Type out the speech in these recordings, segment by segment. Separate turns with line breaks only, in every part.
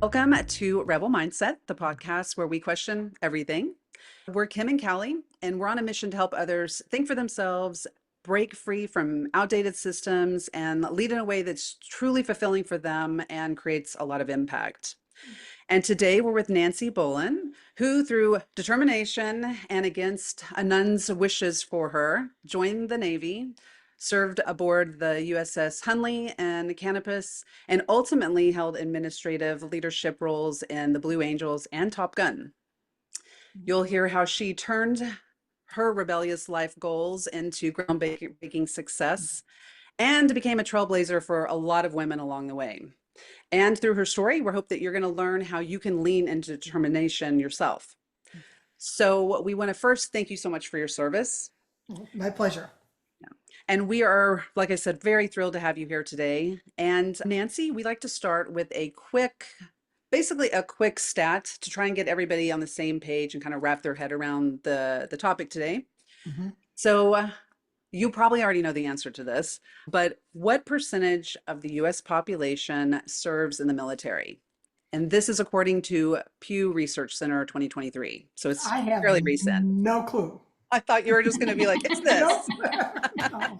Welcome to Rebel Mindset, the podcast where we question everything. We're Kim and Callie, and we're on a mission to help others think for themselves, break free from outdated systems, and lead in a way that's truly fulfilling for them and creates a lot of impact. And today we're with Nancy Bolen, who, through determination and against a nun's wishes for her, joined the Navy, served aboard the USS Hunley and Canopus, and ultimately held administrative leadership roles in the Blue Angels and Top Gun. You'll hear how she turned her rebellious life goals into groundbreaking success and became a trailblazer for a lot of women along the way. And through her story, we hope that you're going to learn how you can lean into determination yourself. So we want to first thank you so much for your service.
My pleasure.
And we are, like I said, very thrilled to have you here today. And Nancy, we like to start with basically a quick stat to try and get everybody on the same page and kind of wrap their head around the topic today.
Mm-hmm.
So you probably already know the answer to this, but what percentage of the US population serves in the military? And this is according to Pew Research Center 2023. So it's
I have
fairly recent.
no clue.
I thought you were just going to be like, it's this.
Nope. No.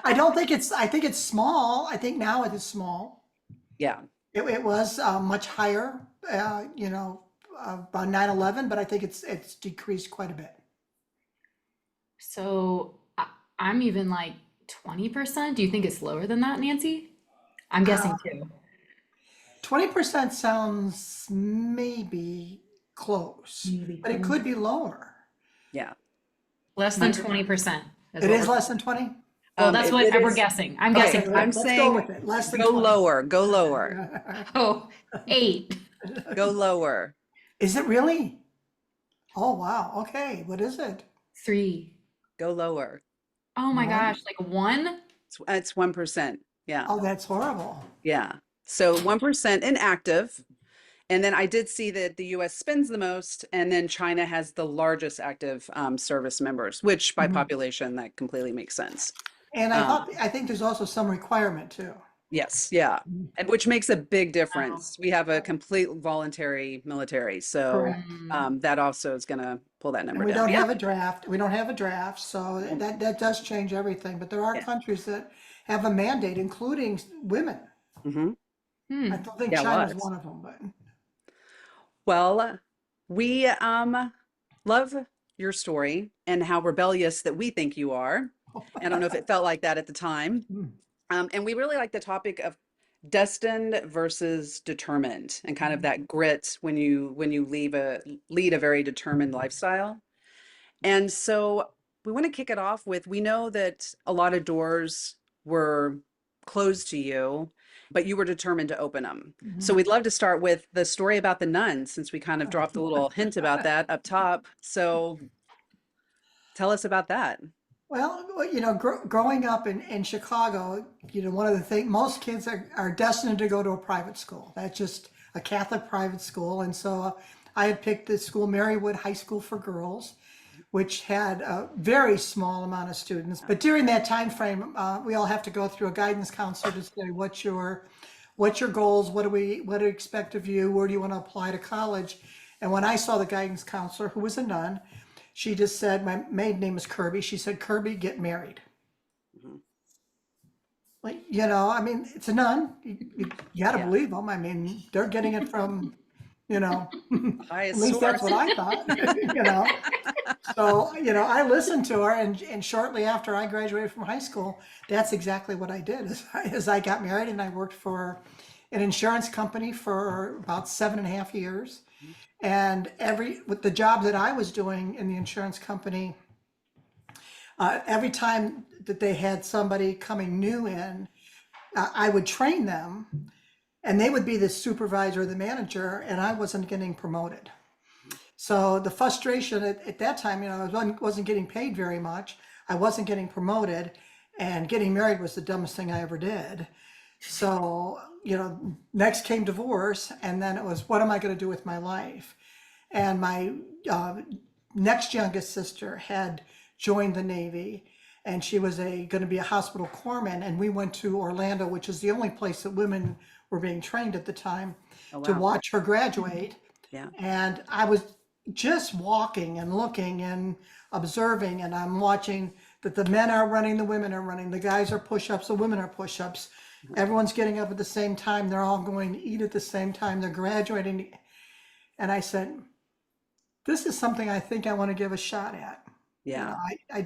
I don't think I think it's small. I think now it is small.
Yeah.
It was much higher, about 9/11, but I think it's decreased quite a bit.
So I'm even like 20%. Do you think it's lower than that, Nancy? I'm
Uh,
guessing too.
20% sounds maybe close,
Maybe
but it
close.
could be lower.
Yeah.
Less than 20% is
It
what
is
we're,
less than 20?
well, that's
It,
what
it
we're
is.
guessing. I'm
Okay.
guessing
Okay,
I'm
lower.
let's go
saying
with it. Less than
go
20.
lower, go lower,
Oh, 8.
go lower.
Is it really? Oh, wow. Okay. What is it?
3.
Go lower.
Oh my
One?
gosh, like 1?
It's 1%. Yeah.
Oh, that's horrible.
Yeah. So 1% inactive. And then I did see that the US spends the most, and then China has the largest active service members, which by
Mhm.
population, that completely makes sense.
And
Um,
I think there's also some requirement too.
yes. Yeah.
Mhm.
And which makes a big
Wow.
difference. We have a
Right.
complete voluntary military. So
Correct.
Mm,
that also is going to pull that
And
number
we
down.
don't
Yeah.
have a draft. We don't have a draft, so that does change everything. But there are
Yeah.
countries that have a mandate, including women.
Hmm.
I
hmm.
don't think
Yeah,
China's
lots.
one of them, but
Well, we love your story and how rebellious that we think you are. I don't know if it felt like that at the time. And we really like the topic of destined versus determined and kind of that grit when you lead a very determined lifestyle. And so we want to kick it off with, we know that a lot of doors were closed to you, but you were determined to open them. So
Mhm.
we'd love to start with the story about the nuns, since we kind of dropped a little hint about that up top. So tell us about that.
Well, growing up in Chicago, one of the things, most kids are destined to go to a private school. That's just a Catholic private school. And so I had picked the school, Marywood High School for Girls, which had a very small amount of students. But during that time frame, we all have to go through a guidance counselor to say what's your goals, what do we expect of you, where do you want to apply to college. And when I saw the guidance counselor, who was a nun, she just said, my maiden name is Kirby. She said, Kirby, get married.
Mhm.
Like, I mean, it's a nun. You got to
Yeah,
believe them. I mean, they're getting it from,
the
at
highest
least that's what
source.
I thought, you know. So, I listened to her, and shortly after I graduated from high school, that's exactly what I did. As I got married, and I worked for an insurance company for about 7.5 years. And with the job that I was doing in the insurance company, every time that they had somebody coming new in, I would train them, and they would be the supervisor or the manager, and I wasn't getting promoted. So the frustration at that time, I wasn't getting paid very much. I wasn't getting promoted, and getting married was the dumbest thing I ever did. So, next came divorce, and then it was, what am I going to do with my life? And my uh, next youngest sister had joined the Navy, and she was going to be a hospital corpsman. And we went to Orlando, which is the only place that women were being trained at the time,
Oh,
to
wow.
watch her graduate.
Yeah.
And I was just walking and looking and observing, and I'm watching that the men are running, the women are running, the guys are push-ups, the women are push-ups. Everyone's getting up at the same time. They're all going to eat at the same time. They're graduating. And I said, this is something I think I want to give a shot at. You know,
Yeah.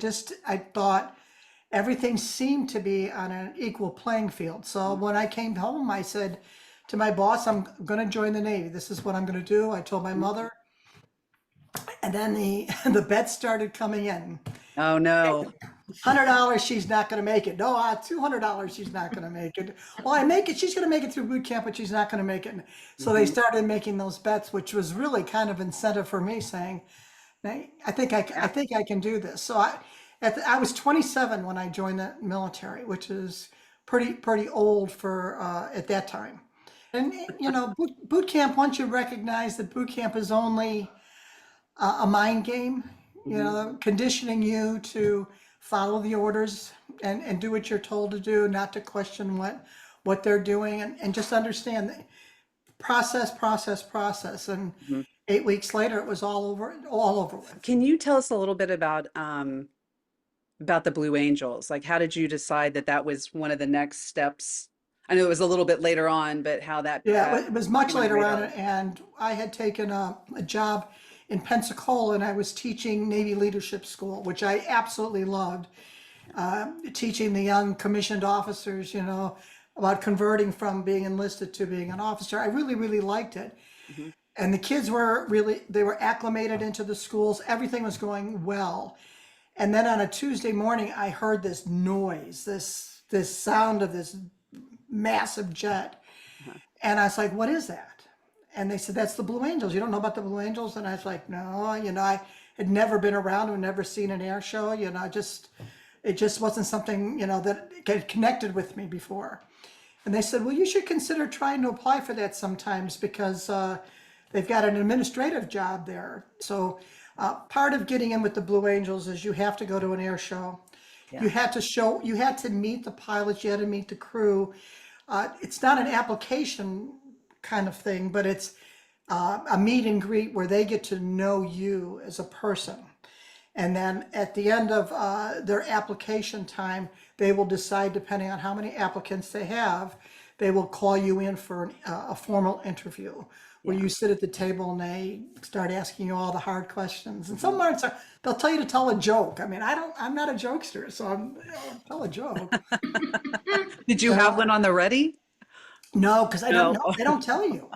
I thought everything seemed to be on an equal playing field. So when I came home, I said to my boss, I'm going to join the Navy. This is what I'm going to do. I told my mother, and then the bets started coming in.
Oh, no.
$100, she's not going to make it. No, $200, she's not going to make it. Well, I make it. She's going to make it through boot camp, but she's not going to make it. So they started making those bets, which was really kind of incentive for me, saying, "Hey, I think I can do this." So I was 27 when I joined the military, which is pretty old for at that time. And you know, boot camp. Once you recognize that boot camp is only a mind game, you know, conditioning you to follow the orders and do what you're told to do, not to question what they're doing, and just understand the process. And
Mhm.
8 weeks later, it was all over with.
Can you tell us a little bit about the Blue Angels? Like, how did you decide that that was one of the next steps? I know it was a little bit later on, but how that
Yeah, it was much
came on your
later on,
radar?
and I had taken a job in Pensacola, and I was teaching Navy Leadership School, which I absolutely loved. Teaching the young commissioned officers, you know, about converting from being enlisted to being an officer. I really, really liked it.
Mhm.
And the kids they were acclimated into the schools. Everything was going well. And then on a Tuesday morning, I heard this noise, this sound of this massive jet.
Uh-huh.
And I was like, what is that? And they said, that's the Blue Angels. You don't know about the Blue Angels? And I was like, no, you know, I had never been around or never seen an air show, you know, it just wasn't something, you know, that had connected with me before. And they said, well, you should consider trying to apply for that sometimes, because they've got an administrative job there. So part of getting in with the Blue Angels is you have to go to an air show.
Yeah.
You had to meet the pilots, you had to meet the crew. It's not an application kind of thing, but it's a meet and greet where they get to know you as a person. And then at the end of their application time, they will decide, depending on how many applicants they have, they will call you in for a formal interview where
Yeah.
you sit at the table and they start asking you all the hard questions. And some parts they'll tell you to tell a joke. I mean, I'm not a jokester, so I'll tell a joke.
Did you have
Yeah.
one on the ready?
No, because I don't
No.
know. They don't tell you.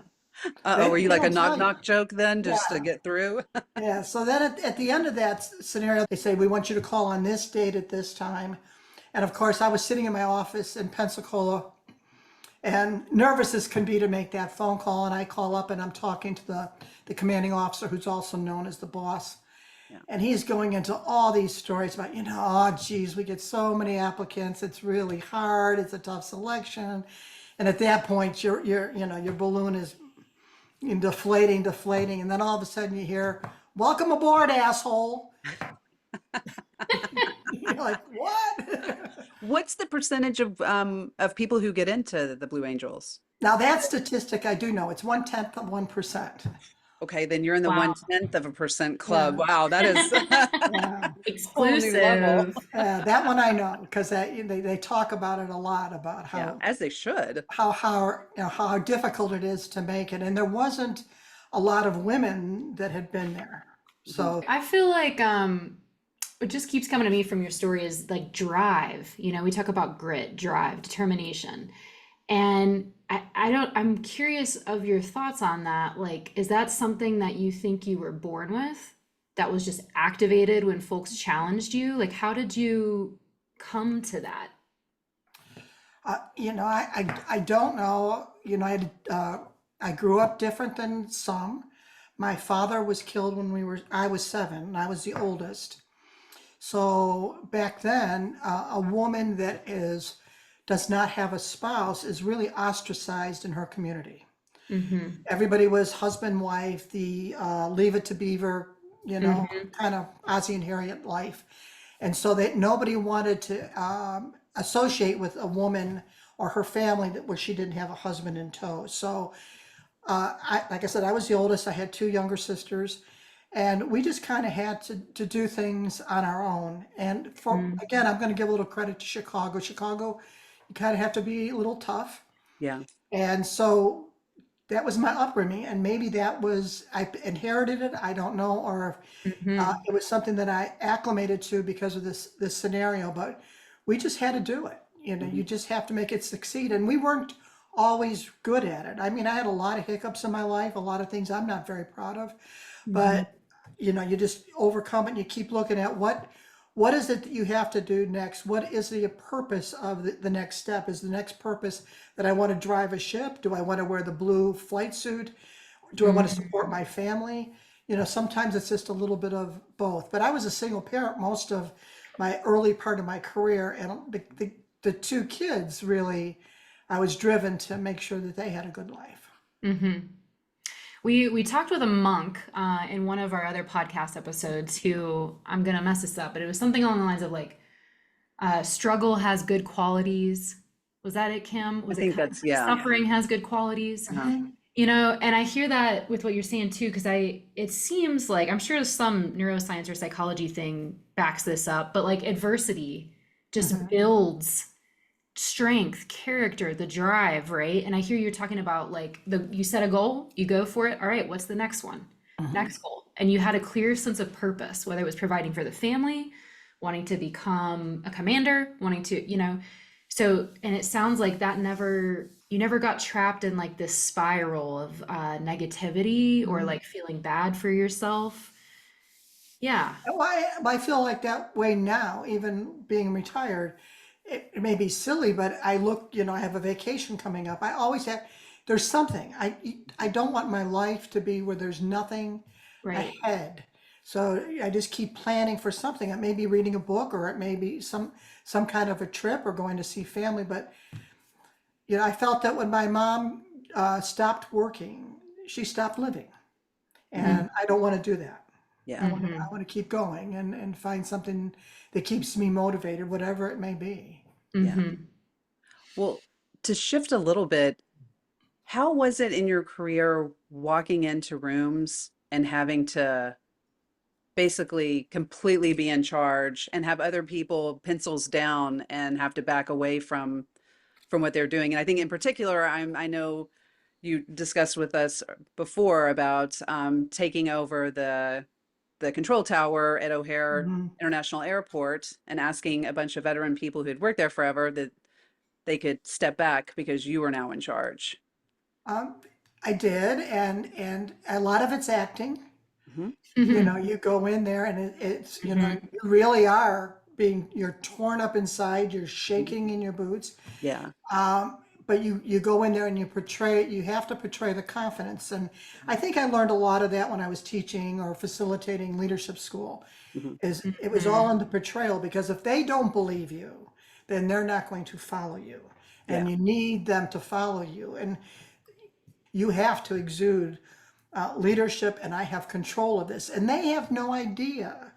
Uh-oh, were you
They
like a
don't
knock
tell you.
knock joke then, just to
Yeah.
get through?
Yeah, so then at the end of that scenario, they say, we want you to call on this date at this time. And of course, I was sitting in my office in Pensacola and nervous as can be to make that phone call. And I call up and I'm talking to the commanding officer, who's also known as the boss.
Yeah.
And he's going into all these stories about, you know, oh, geez, we get so many applicants. It's really hard. It's a tough selection. And at that point, your balloon is deflating. And then all of a sudden you hear, welcome aboard, asshole. You're like, what?
What's the percentage of people who get into the Blue Angels?
Now that statistic I do know, it's 1/10 of 1%.
Okay, then you're in the
Wow.
1/10% club.
Yeah,
Wow, that is
yeah.
whole new level.
Exclusive.
That one I know, because they talk about it a lot, about
Yeah, as they should.
how difficult it is to make it. And there wasn't a lot of women that had been there. So
I feel like what just keeps coming to me from your story is like drive. You know, we talk about grit, drive, determination. And I'm curious of your thoughts on that. Like, is that something that you think you were born with that was just activated when folks challenged you? Like, how did you come to that?
you know, I don't know. You know, I grew up different than some. My father was killed when I was 7, and I was the oldest. So back then, a woman that does not have a spouse is really ostracized in her community.
Mm-hmm.
Everybody was husband, wife, the Leave It to Beaver, you know,
Mm-hmm.
kind of Ozzie and Harriet life. And so that nobody wanted to associate with a woman or her family where she didn't have a husband in tow. So like I said, I was the oldest. I had two younger sisters, and we just kind of had to do things on our own. And
Mm.
again, I'm going to give a little credit to Chicago. Chicago, you kind of have to be a little tough.
Yeah.
And so that was my upbringing, and maybe I inherited it. I don't know, or
Mhm.
it was something that I acclimated to because of this scenario. But we just had to do it. You
Mhm.
just have to make it succeed, and we weren't always good at it. I mean, I had a lot of hiccups in my life, a lot of things I'm not very proud of,
Mhm.
but you just overcome it and you keep looking at what is it that you have to do next? What is the purpose of the next step? Is the next purpose that I want to drive a ship? Do I want to wear the blue flight suit? Do I want to support
Mhm.
my family? Sometimes it's just a little bit of both. But I was a single parent most of my early part of my career, and the two kids really, I was driven to make sure that they had a good life.
Mhm. We talked with a monk in one of our other podcast episodes who I'm gonna mess this up, but it was something along the lines of like struggle has good qualities. Was that it, Kim?
I
Was it
think
kind
that's,
of
yeah.
suffering has good qualities?
Uh-huh.
Mhm.
And I hear that with what you're saying too, because it seems like I'm sure some neuroscience or psychology thing backs this up, but like adversity just
Mhm.
builds strength, character, the drive, right? And I hear you're talking about like you set a goal, you go for it. All right, what's the next one?
Mhm.
Next goal. And you had a clear sense of purpose, whether it was providing for the family, wanting to become a commander, wanting to, so and it sounds like that you never got trapped in like this spiral of negativity or
Mhm.
like feeling bad for yourself. Yeah.
I feel like that way now, even being retired. It may be silly, but I look, I have a vacation coming up. I always have, there's something. I don't want my life to be where there's nothing
Right.
ahead. So I just keep planning for something. It may be reading a book, or it may be some kind of a trip, or going to see family. But I felt that when my mom stopped working, she stopped living,
Mm-hmm.
and I don't want to do that. I
Yeah.
want to I want to keep going and find something that keeps me motivated, whatever it may be.
Yeah.
Mm-hmm.
Well, to shift a little bit, how was it in your career walking into rooms and having to basically completely be in charge and have other people pencils down and have to back away from what they're doing? And I think in particular, I know you discussed with us before about taking over the control tower at O'Hare
Mhm.
International Airport and asking a bunch of veteran people who'd worked there forever that they could step back because you are now in charge.
Um, I did, and a lot of it's acting.
Hmm.
Mm-hmm.
You go in there and it's,
Mm-hmm.
you really are you're torn up inside, you're shaking in your boots.
Yeah.
But you go in there and you have to portray the confidence. And I think I learned a lot of that when I was teaching or facilitating leadership school,
Hmm.
is it was all
Mm-hmm.
in the portrayal, because if they don't believe you, then they're not going to follow you.
Yeah.
And you need them to follow you. And you have to exude leadership, and I have control of this. And they have no idea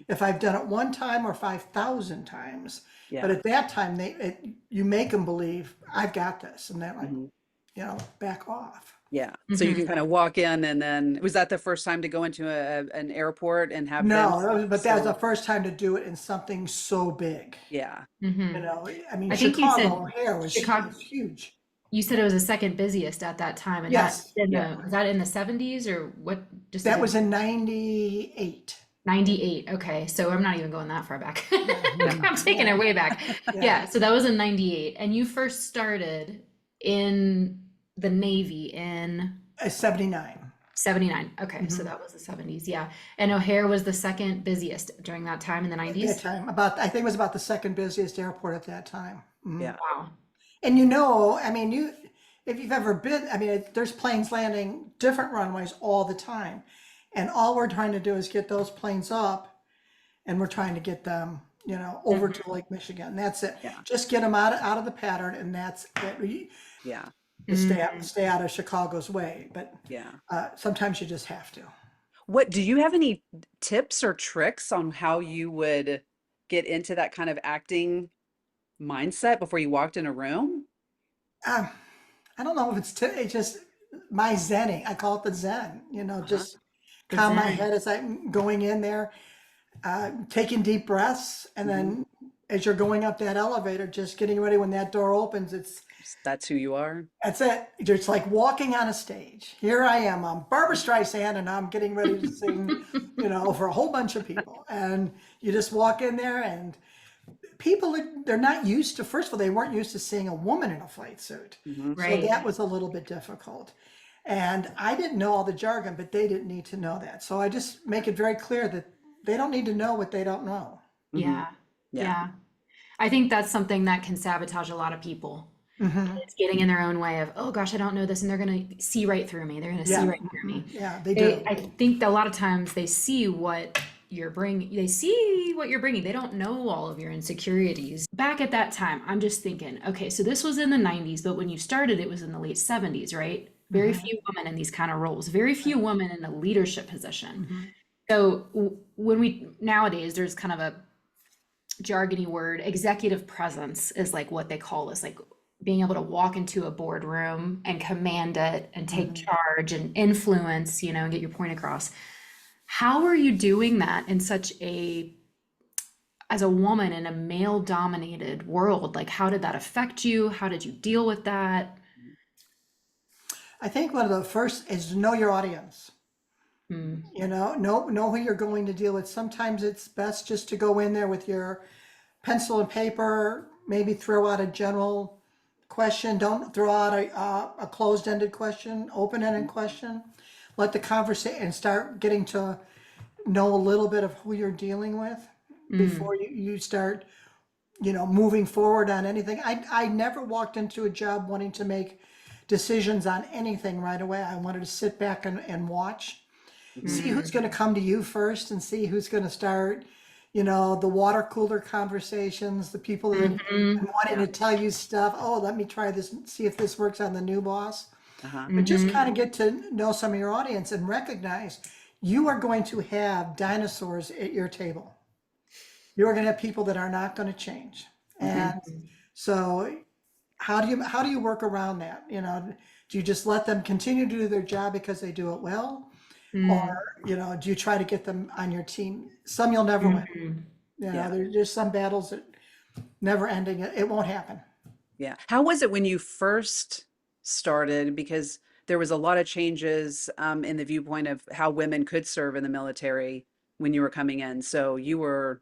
if I've done it one time or 5,000 times. But
Yeah.
at that time, you make them believe I've got this, and they're like,
Hmm.
back off.
Yeah. So you can
Mm-hmm.
kind of walk in and then was that the first time to go into an airport and have them
No, but that was the
so
first time to do it in something so big.
yeah.
Mm-hmm.
I mean,
I think you
Chicago
said
O'Hare
Chicago.
was huge.
You said it was the second busiest at that time, and that
Yes,
in
Yeah.
the was that in the 70s or what? Just to
that
give
was in 98.
98. Okay, so I'm not even going that far back.
Yeah,
I'm taking it
yeah,
way back.
yeah.
Yeah, so that was in 98, and you first started in the Navy in
79.
79. Okay, so
Mhm.
that was the 70s. Yeah, and O'Hare was the second busiest during that time in the
At that
90s.
time, I think it was about the second busiest airport at that time. Mhm.
Yeah.
Wow.
And I mean, if you've ever been, I mean, there's planes landing different runways all the time. And all we're trying to do is get those planes up, and we're trying to get them, over
Mhm.
to Lake Michigan. That's it.
Yeah.
Just get them out of the pattern, and that's it.
Yeah.
To
Mm.
stay out of Chicago's way. But
Yeah.
sometimes you just have to.
What do you have any tips or tricks on how you would get into that kind of acting mindset before you walked in a room?
Um, I don't know if it's just my zenning. I call it the zen,
Uh-huh.
just
The
calm my
Zen.
head as I'm going in there, taking deep breaths. And
Hmm.
then as you're going up that elevator, just getting ready when that door opens,
That's who you are.
that's it. It's like walking on a stage. Here I am. I'm Barbara Streisand and I'm getting ready to sing, for a whole bunch of people. And you just walk in there and people, they're not used to, first of all, they weren't used to seeing a woman in a flight suit.
Hmm.
So
Right.
that was a little bit difficult. And I didn't know all the jargon, but they didn't need to know that. So I just make it very clear that they don't need to know what they don't know.
Hmm.
Yeah.
Yeah.
Yeah. I think that's something that can sabotage a lot of people.
Hmm.
It's getting in their own way of, oh gosh, I don't know this, and they're gonna see right through me. They're gonna see
Yeah.
right through me.
Yeah, they
They,
do.
I think that a lot of times they see what you're bringing. They see what you're bringing. They don't know all of your insecurities. Back at that time, I'm just thinking, okay, so this was in the 90s, but when you started, it was in the late 70s, right? Very
Hmm.
few women in these kind of roles, very few women in a leadership position.
Hmm.
So when we nowadays, there's kind of a jargony word, executive presence is like what they call this, like being able to walk into a boardroom and command it and take
Hmm.
charge and influence, and get your point across. How are you doing that in such as a woman in a male dominated world? Like, how did that affect you? How did you deal with that?
I think one of the first is to know your audience.
Mm,
Know who you're going to deal with. Sometimes it's best just to go in there with your pencil and paper, maybe throw out a general question. Don't throw out a closed-ended question, open-ended question. Let the conversation and start getting to know a little bit of who you're dealing with
mm,
before you start, moving forward on anything. I never walked into a job wanting to make decisions on anything right away. I wanted to sit back and watch,
Hmm.
see who's
mm,
going to come to you first and see who's going to start, the water cooler conversations, the people that have
mhm,
been wanting
Yeah.
to tell you stuff. Oh, let me try this and see if this works on the new boss.
Uh-huh.
But just
mhm.
kind of get to know some of your audience and recognize you are going to have dinosaurs at your table. You are going to have people that are not going to change.
Hmm.
And so how do you work around that? Do you just let them continue to do their job because they do it well? Or,
Mm,
do you try to get them on your team? Some you'll never win.
mhm.
Yeah.
There's some battles that never ending. It won't happen.
Yeah. How was it when you first started? Because there was a lot of changes in the viewpoint of how women could serve in the military when you were coming in. So you were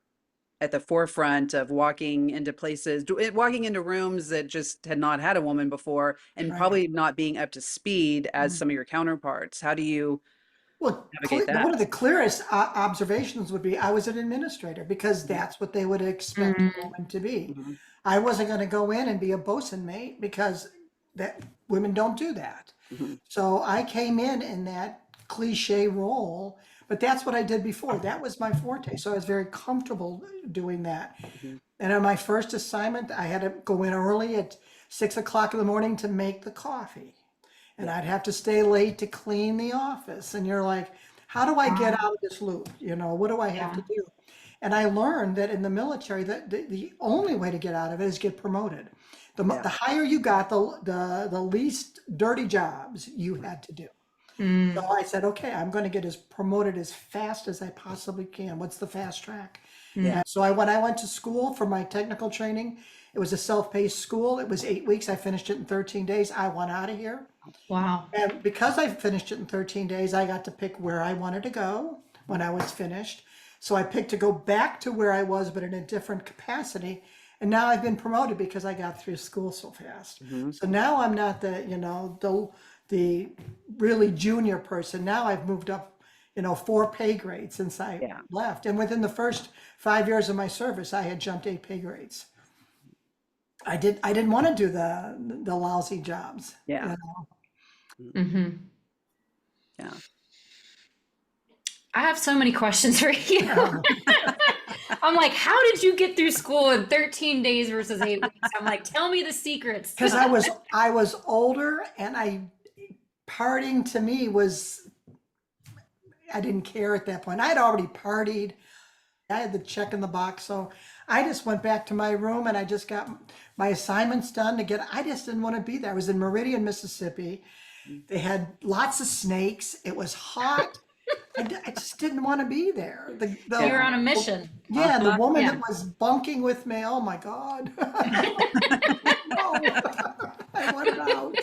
at the forefront of walking into places, walking into rooms that just had not had a woman before, and
Right.
probably not being up to speed as
Mhm.
some of your counterparts. How do you
Well,
navigate that?
one of the clearest observations would be I was an administrator because
Mhm.
that's what they would expect a
Mm,
woman to be.
Mhm.
I wasn't going to go in and be a bosun mate because that women don't do that.
Mhm.
So I came in that cliche role, but that's what I did before. That was my forte. So I was very comfortable doing that.
Mhm.
And on my first assignment, I had to go in early at 6 o'clock in the morning to make the coffee. And
Yeah.
I'd have to stay late to clean the office. And you're like, how do I get
wow.
out of this loop? What do I have
Yeah.
to do? And I learned that in the military, that the only way to get out of it is get promoted.
Yeah.
The higher you got, the least dirty jobs you had to do. So
Mm,
I said, okay, I'm going to get as promoted as fast as I possibly can. What's the fast track?
mm.
Yeah.
And so when I went to school for my technical training, it was a self-paced school. It was 8 weeks. I finished it in 13 days. I went out of here.
Wow.
And because I finished it in 13 days, I got to pick where I wanted to go when I was finished. So I picked to go back to where I was, but in a different capacity. And now I've been promoted because I got through school so fast.
Hmm.
So now I'm not the really junior person. Now I've moved up, 4 pay grades since I
Yeah.
left. And within the first 5 years of my service, I had jumped 8 pay grades. I didn't want to do the lousy jobs.
Yeah.
Hmm.
Yeah.
I have so many questions for you. I'm like, how did you get through school in 13 days versus 8 weeks? I'm like, tell me the secrets.
Because I was older and partying to me was, I didn't care at that point. I had already partied. I had the check in the box, so I just went back to my room and I just got my assignments done to get, I just didn't want to be there. I was in Meridian, Mississippi. They had lots of snakes. It was hot. I just didn't want to be there.
You were on a mission.
Yeah, the woman
Yeah.
that was bunking with me, oh my God. No, I wanted out.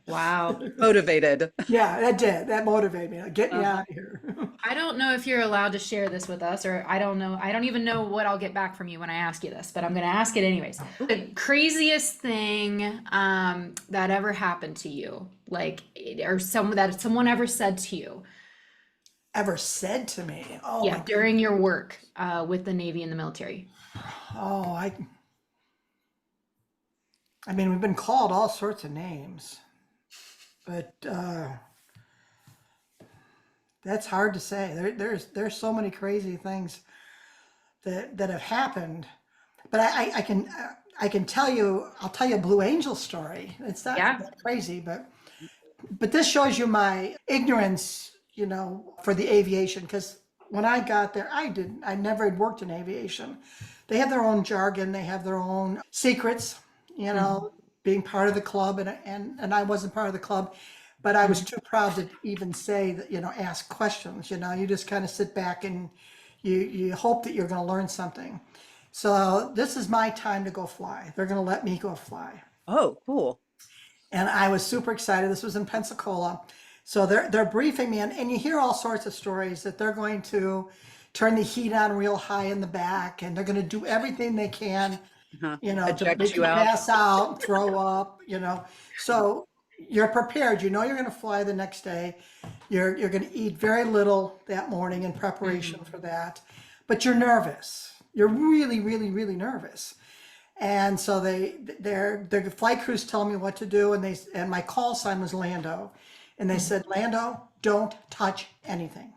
Wow.
Motivated.
Yeah, that did. That motivated me. Like, get me out of here.
I don't know if you're allowed to share this with us, or I don't know. I don't even know what I'll get back from you when I ask you this, but I'm going to ask it anyways. The craziest thing that ever happened to you, like, or that someone ever said to you,
Ever said to me, oh
yeah,
my
during your work with the Navy and the military.
Oh, I mean, we've been called all sorts of names, but that's hard to say. There's so many crazy things that have happened, but I can tell you. I'll tell you a Blue Angel story. It's not
Yeah.
that crazy, but this shows you my ignorance, for the aviation. Because when I got there, I never had worked in aviation. They have their own jargon. They have their own secrets, being part of the club, and I wasn't part of the club, but I was too proud to even say that, ask questions. You just kind of sit back and you hope that you're going to learn something. So this is my time to go fly. They're going to let me go fly.
Oh, cool.
And I was super excited. This was in Pensacola. So they're briefing me, and you hear all sorts of stories that they're going to turn the heat on real high in the back, and they're going to do everything they can, to
Eject
make
you
you
out.
pass out, throw up, So you're prepared. You're going to fly the next day. You're going to eat very little that morning in preparation for that, but you're nervous. You're really, really, really nervous. And so their flight crews tell me what to do, and my call sign was Lando, and they said, Lando, don't touch anything.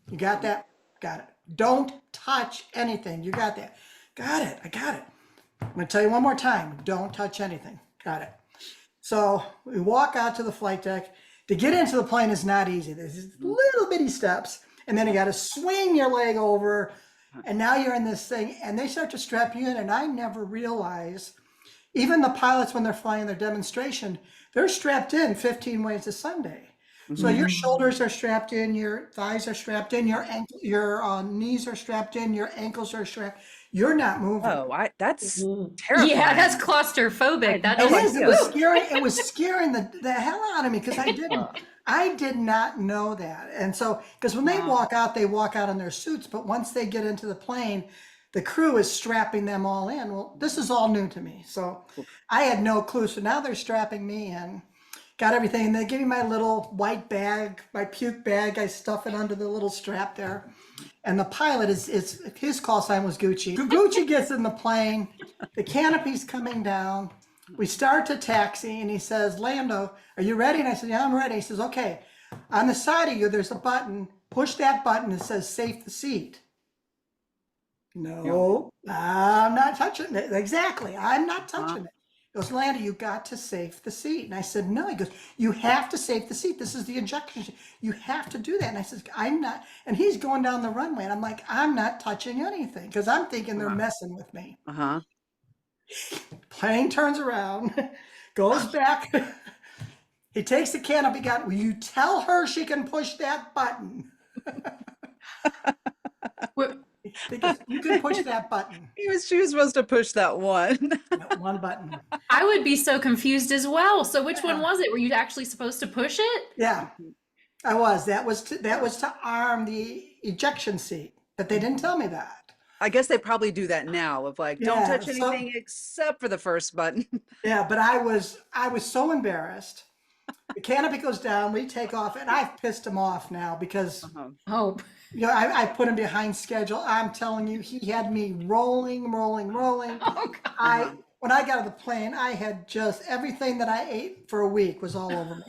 You got that? Got it. Don't touch anything. You got that? Got it. I got it. I'm going to tell you one more time. Don't touch anything. Got it. So we walk out to the flight deck. To get into the plane is not easy. There's these little bitty steps, and then you got to swing your leg over, and now you're in this thing, and they start to strap you in, and I never realized, even the pilots, when they're flying their demonstration, they're strapped in 15 ways to Sunday. So your shoulders are strapped in, your thighs are strapped in, your knees are strapped in, your ankles are strapped. You're not moving.
Oh, that's terrifying.
Yeah, that's claustrophobic. That
It
is.
is. It was scary. It was scaring the hell out of me because I did not know that. And so, because when they walk out in their suits, but once they get into the plane, the crew is strapping them all in. Well, this is all new to me. So I had no clue. So now they're strapping me in, got everything. And they give me my little white bag, my puke bag. I stuff it under the little strap there. And the pilot his call sign was Gucci. Gucci gets in the plane, the canopy's coming down. We start to taxi, and he says, Lando, are you ready? And I said, yeah, I'm ready. He says, okay, on the side of you, there's a button. Push that button. It says safe the seat. No, I'm not touching it. Exactly. I'm not touching it. He goes, Lando, you got to safe the seat. And I said, no. He goes, you have to safe the seat. This is the ejection seat. You have to do that. And I said, I'm not. And he's going down the runway. And I'm like, I'm not touching anything because I'm thinking they're messing with me.
Uh-huh.
Plane turns around, goes back. He takes the canopy gun. Will you tell her she can push that button? Because you can push that button.
She was supposed to push that one.
That one button.
I would be so confused as well. So which one was it? Were you actually supposed to push it?
Yeah, I was. That was to arm the ejection seat, but they didn't tell me that.
I guess they probably do that now of like, don't touch anything except for the first button.
Yeah, but I was so embarrassed. The canopy goes down, we take off, and I've pissed him off now because
Oh,
I put him behind schedule. I'm telling you, he had me rolling.
oh God.
When I got out of the plane, I had just everything that I ate for a week was all over me.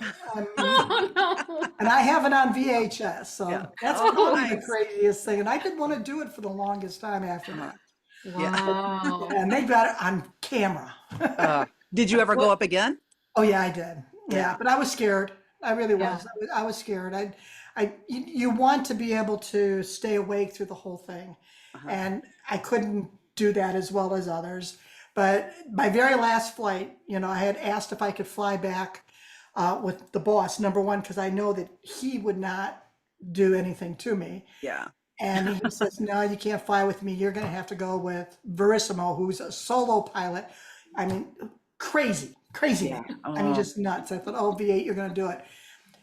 Oh no.
And I have it on VHS, so that's probably the
nice.
craziest thing. And I didn't want to do it for the longest time after that.
Wow.
And they got it on camera.
Did you ever go up again?
Oh yeah, I did. Yeah, but I was scared. I really was. I was scared. you want to be able to stay awake through the whole thing.
Uh-huh.
And I couldn't do that as well as others. But my very last flight, I had asked if I could fly back with the boss, number one, because I know that he would not do anything to me.
Yeah.
And he says, no, you can't fly with me. You're going to have to go with Verissimo, who's a solo pilot. I mean, crazy, crazy
Yeah.
man. I mean, just nuts. I thought, oh, V8, you're going to do it.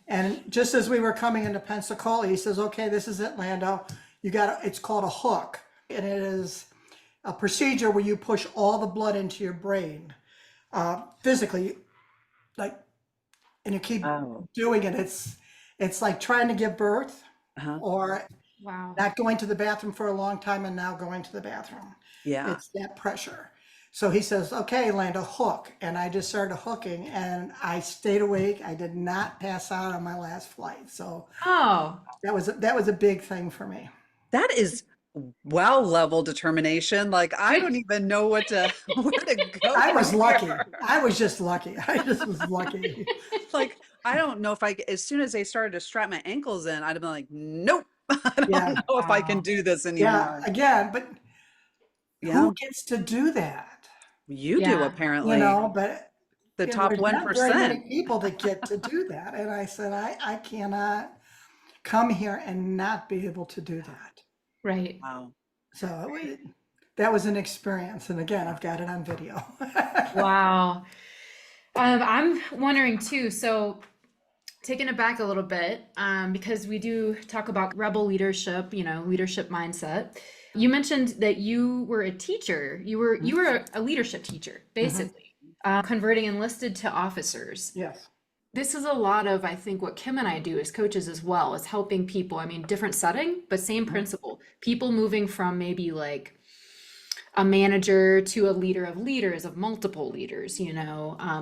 And just as we were coming into Pensacola, he says, okay, this is it, Lando. It's called a hook. And it is a procedure where you push all the blood into your brain physically, like, and you keep
Oh.
doing it. It's like trying to give birth
Uh-huh.
or
Wow.
not going to the bathroom for a long time and now going to the bathroom.
Yeah.
It's that pressure. So he says, okay, Lando, hook. And I just started hooking and I stayed awake. I did not pass out on my last flight. So
Oh,
that was a big thing for me.
That is wow level determination. Like I don't even know where to go
I was
from
lucky.
here.
I was just lucky. I just was lucky.
Like I don't know if as soon as they started to strap my ankles in, I'd have been like, nope, I don't
Yeah.
know if I can
wow.
do this
Yeah,
anymore.
again, but
Yeah,
who gets to do that?
you do
Yeah.
apparently.
But
The top
there's not very
1%.
many people that get to do that. And I said, I cannot come here and not be able to do that.
Right.
Wow.
So that was an experience. And again, I've got it on video.
Wow. I'm wondering too, so taking it back a little bit, because we do talk about rebel leadership, leadership mindset. You mentioned that you were a teacher. You were a leadership teacher, basically, converting enlisted to officers.
Yes.
This is a lot of, I think, what Kim and I do as coaches as well, is helping people. I mean, different setting, but same principle. People moving from maybe like a manager to a leader of leaders, of multiple leaders,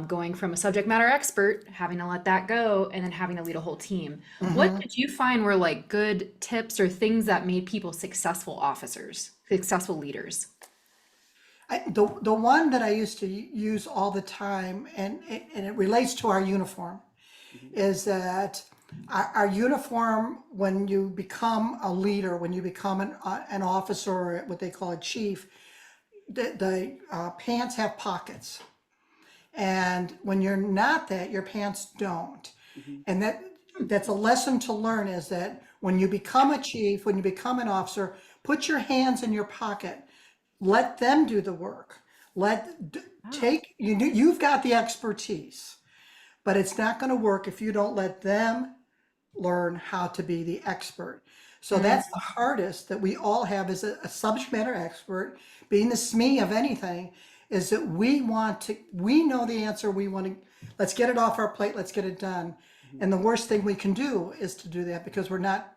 going from a subject matter expert, having to let that go, and then having to lead a whole team. What did you find were like good tips or things that made people successful officers, successful leaders?
The one that I used to use all the time, and it relates to our uniform, is that our uniform, when you become a leader, when you become an officer or what they call a chief, the pants have pockets. And when you're not that, your pants don't. And that's a lesson to learn, is that when you become a chief, when you become an officer, put your hands in your pocket. Let them do the work. You've got the expertise, but it's not going to work if you don't let them learn how to be the expert. So that's the hardest that we all have as a subject matter expert, being the SME of anything, is that we know the answer. Let's get it off our plate. Let's get it done. And the worst thing we can do is to do that because we're not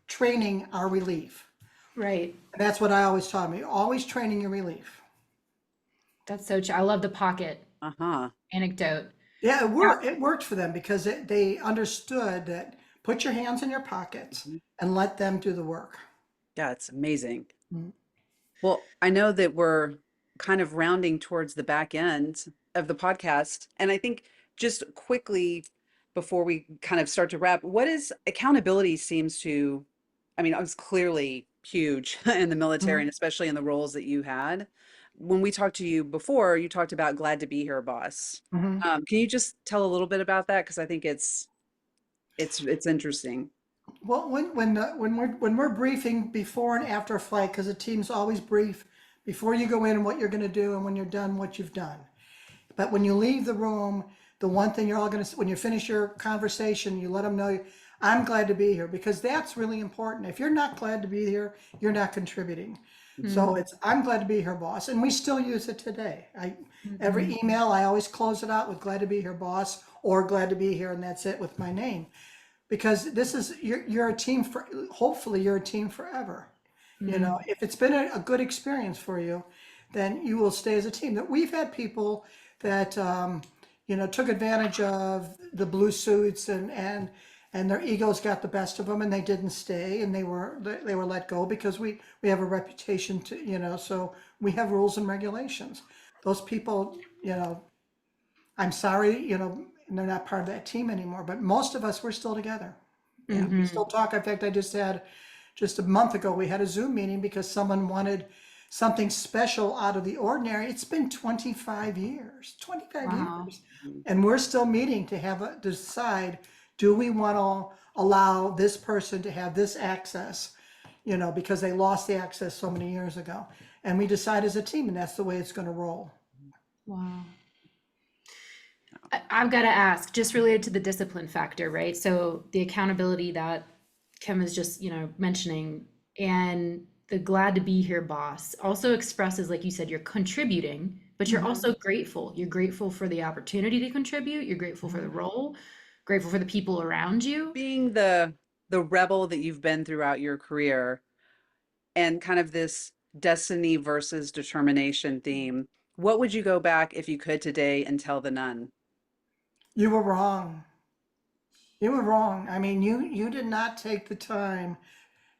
training our relief.
Right.
That's what I always taught me. Always training your relief.
That's so true. I love the pocket
Uh-huh.
anecdote.
Yeah, it worked. It worked for them because they understood that put your hands in your pockets and let them do the work.
Yeah, it's amazing.
Mhm.
Well, I know that we're kind of rounding towards the back end of the podcast. And I think just quickly before we kind of start to wrap, what is accountability seems to, I mean, it was clearly huge in the military and especially in the roles that you had. When we talked to you before, you talked about glad to be here, boss.
Mhm.
Can you just tell a little bit about that? Because I think it's interesting.
Well, when we're briefing before and after a flight, because the teams always brief before you go in what you're going to do, and when you're done, what you've done. But when you leave the room, the one thing you're all going to, when you finish your conversation, you let them know, I'm glad to be here, because that's really important. If you're not glad to be here, you're not contributing. So I'm glad to be here, boss. And we still use it today. Every email, I always close it out with glad to be here, boss, or glad to be here, and that's it with my name. Because you're a team hopefully you're a team forever. If it's been a good experience for you, then you will stay as a team. That we've had people that took advantage of the blue suits and their egos got the best of them and they didn't stay and they were let go because we have a reputation to so we have rules and regulations. Those people, I'm sorry, they're not part of that team anymore. But most of us, we're still together.
Yeah.
We still talk. In fact, just a month ago, we had a Zoom meeting because someone wanted something special out of the ordinary. It's been 25 years, 25
Wow.
years. And we're still meeting to decide, do we want to allow this person to have this access, because they lost the access so many years ago. And we decide as a team, and that's the way it's going to roll.
Wow. I've got to ask, just related to the discipline factor, right? So the accountability that Kim is just, mentioning, and the glad to be here boss also expresses, like you said, you're contributing, but you're also grateful. You're grateful for the opportunity to contribute. You're grateful for the role, grateful for the people around you.
Being the rebel that you've been throughout your career, and kind of this destiny versus determination theme, what would you go back if you could today and tell the nun?
You were wrong. You were wrong. I mean, you did not take the time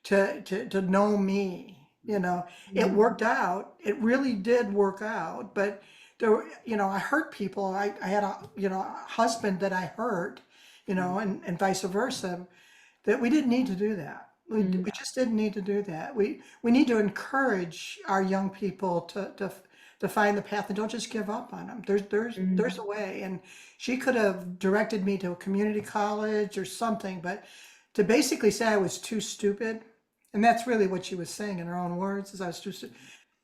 to know me. It worked out. It really did work out. But I hurt people. I had a husband that I hurt, and vice versa. That we didn't need to do that. We just didn't need to do that. We need to encourage our young people to find the path and don't just give up on them. There's a way. And she could have directed me to a community college or something, but to basically say I was too stupid, and that's really what she was saying in her own words, is I was too stupid.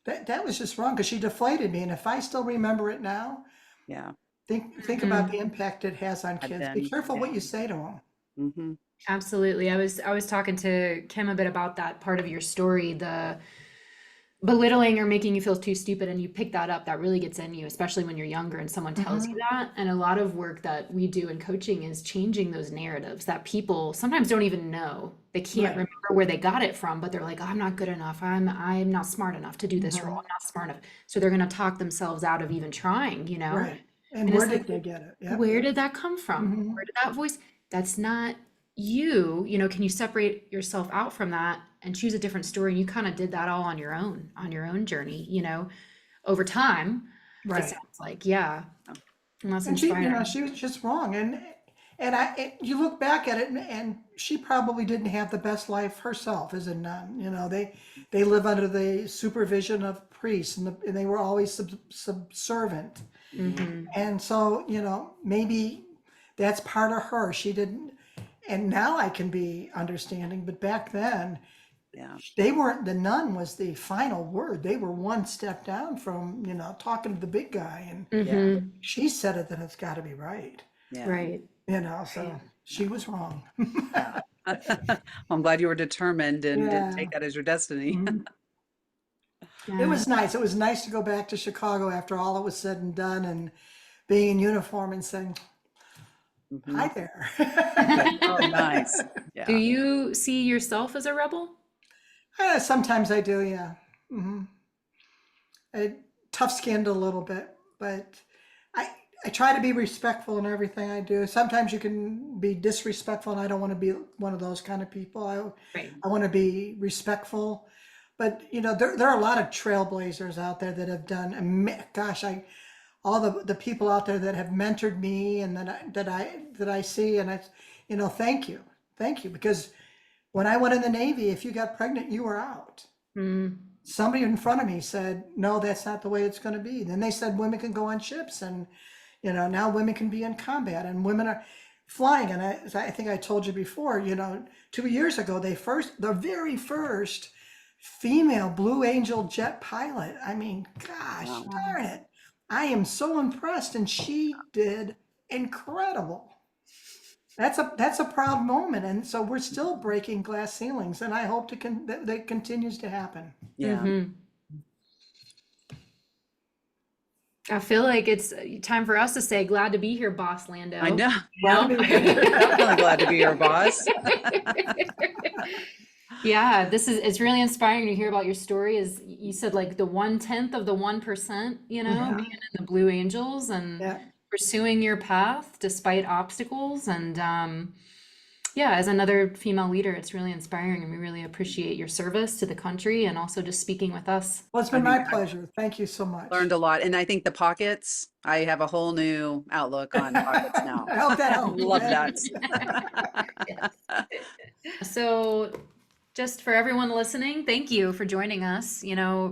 That was just wrong because she deflated me. And if I still remember it now,
Yeah.
think about the impact it has on kids. Be careful what you say to them.
Mm-hmm.
Absolutely. I was talking to Kim a bit about that part of your story, the belittling or making you feel too stupid, and you pick that up. That really gets in you, especially when you're younger and someone tells you that. And a lot of work that we do in coaching is changing those narratives that people sometimes don't even know. They can't remember where they got it from, but they're like, oh, I'm not good enough. I'm not smart enough to do this role. I'm not smart enough. So they're going to talk themselves out of even trying,
Right. And
And
where
it's
did
like,
they get it? Yep.
where did that come from? Where did that voice? That's not you. Can you separate yourself out from that and choose a different story? And you kind of did that all on your own journey, over time. It
Right.
sounds like, yeah. And that's
And she,
inspiring.
she was just wrong. You look back at it, and she probably didn't have the best life herself as a nun. They live under the supervision of priests, and they were always subservient. And so, maybe that's part of her. She didn't, and now I can be understanding, but back then,
Yeah.
they weren't, the nun was the final word. They were one step down from, talking to the big guy, and
Yeah.
she said it, then it's got to be right.
Yeah.
Right.
So she was wrong.
I'm glad you were determined and didn't
Yeah.
take that as your destiny.
It was nice. It was nice to go back to Chicago after all it was said and done, and being in uniform and saying, hi there.
Oh, nice.
Do
Yeah.
you see yourself as a rebel?
Sometimes I do, yeah. Tough-skinned a little bit, but I try to be respectful in everything I do. Sometimes you can be disrespectful, and I don't want to be one of those kind of people.
Right.
I want to be respectful. But there are a lot of trailblazers out there that have done. Gosh, all the people out there that have mentored me and that I see, and thank you, because when I went in the Navy, if you got pregnant, you were out. Somebody in front of me said, no, that's not the way it's going to be. Then they said women can go on ships, and now women can be in combat, and women are flying. And I think I told you before, 2 years ago, the very first female Blue Angel jet pilot. I mean, gosh, darn it. I am so impressed, and she did incredible. That's a proud moment, and so we're still breaking glass ceilings, and I hope that continues to happen.
Yeah.
I feel like it's time for us to say, glad to be here, boss Lando.
I know.
Glad to be here.
Definitely glad to be your boss.
Yeah, it's really inspiring to hear about your story. As you said, like the 1/10 of the 1%, being in the Blue Angels and pursuing your path despite obstacles. And as another female leader, it's really inspiring, and we really appreciate your service to the country and also just speaking with us.
Well, it's been my pleasure. Thank you so much.
Learned a lot. And I think the pockets, I have a whole new outlook on pockets now.
I hope that helps.
Love
man.
that.
So, just for everyone listening, thank you for joining us.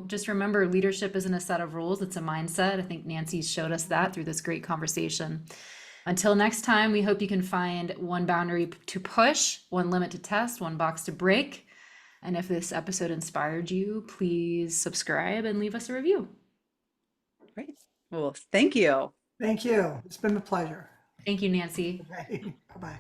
Just remember leadership isn't a set of rules, it's a mindset. I think Nancy showed us that through this great conversation. Until next time, we hope you can find one boundary to push, one limit to test, one box to break. And if this episode inspired you, please subscribe and leave us a review.
Great. Well, thank you.
Thank you. It's been a pleasure.
Thank you, Nancy.
Okay. Bye-bye.